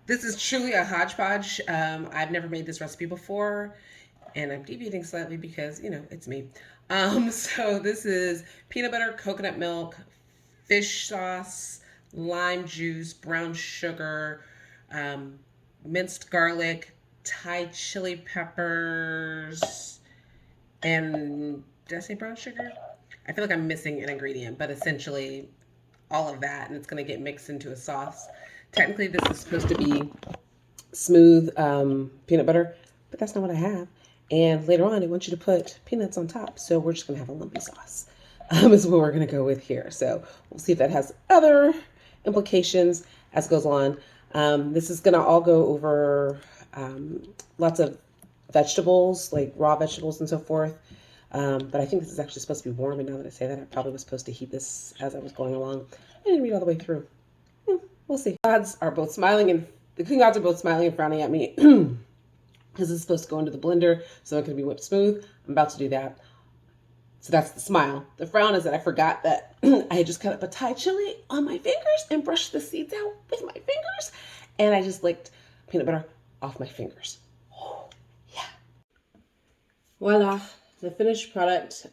This is truly a hodgepodge. I've never made this recipe before, and I'm deviating slightly because, it's me. So this is peanut butter, coconut milk, fish sauce, lime juice, brown sugar, um, minced garlic, Thai chili peppers, and did I say brown sugar? I feel like I'm missing an ingredient, but essentially all of that, and it's going to get mixed into a sauce. Technically, this is supposed to be smooth peanut butter, but that's not what I have. And later on, I want you to put peanuts on top. So we're just going to have a lumpy sauce, is what we're going to go with here. So we'll see if that has other implications as it goes on. This is going to all go over lots of vegetables, like raw vegetables and so forth. But I think this is actually supposed to be warm. And now that I say that, I probably was supposed to heat this as I was going along. I didn't read all the way through. We'll see. Gods are both smiling and the cooking gods are both smiling and frowning at me because it's supposed to go into the blender so it can be whipped smooth. I'm about to do that. So that's the smile. The frown is that I forgot that I had just cut up a Thai chili on my fingers and brushed the seeds out with my fingers. And I just licked peanut butter off my fingers. Oh, yeah. Voila, the finished product.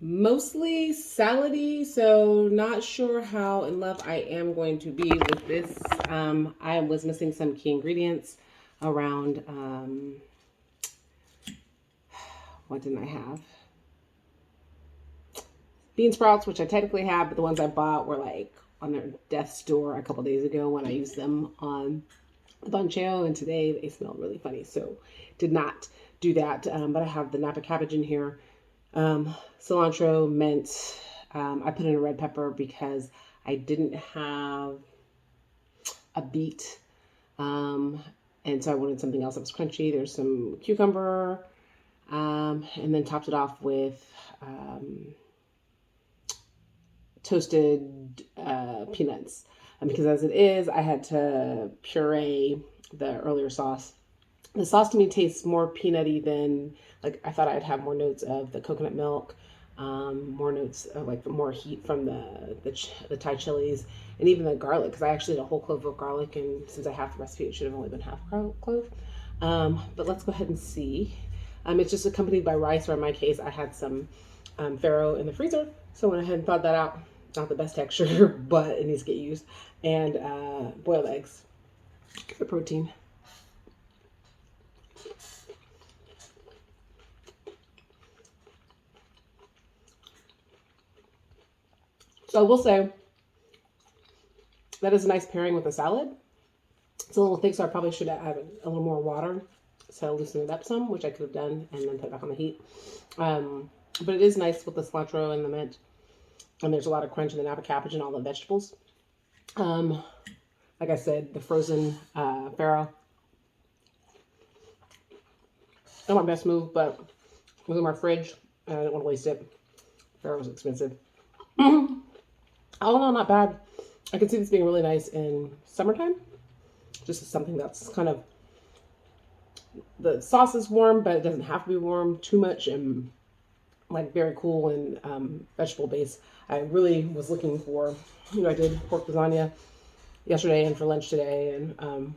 Mostly salady, so not sure how in love I am going to be with this. I was missing some key ingredients around, what didn't I have? Bean sprouts, which I technically have, but the ones I bought were like on their death's door a couple days ago when I used them on the bancheo, and today they smelled really funny, so did not do that. But I have the Napa cabbage in here. Cilantro, mint. I put in a red pepper because I didn't have a beet. And so I wanted something else that was crunchy. There's some cucumber. And then topped it off with toasted peanuts. And because as it is, I had to puree the earlier sauce. The sauce to me tastes more peanutty than, like, I thought I'd have more notes of the coconut milk, more notes of like more heat from the Thai chilies, and even the garlic, because I actually did a whole clove of garlic, and since I have the recipe, it should have only been half clove. But let's go ahead and see. It's just accompanied by rice, or in my case, I had some farro in the freezer, so I went ahead and thawed that out. Not the best texture, but it needs to get used. And boiled eggs for protein. So I will say that is a nice pairing with a salad. It's a little thick, so I probably should have added a little more water to loosen it up some, which I could have done and then put it back on the heat. But it is nice with the cilantro and the mint. And there's a lot of crunch in the Napa cabbage and all the vegetables. Like I said, the frozen farro. Not my best move, but it was in my fridge and I didn't want to waste it. Farro was expensive. All in all, not bad. I can see this being really nice in summertime. Just as something that's kind of, the sauce is warm, but it doesn't have to be warm too much, and like very cool and vegetable based. I really was looking for, I did pork lasagna yesterday and for lunch today, and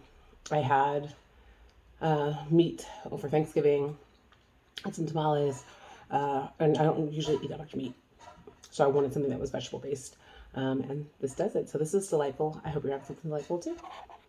I had meat over Thanksgiving. I had some tamales, and I don't usually eat that much meat, so I wanted something that was vegetable based. And this does it. So this is delightful. I hope you're having something delightful too.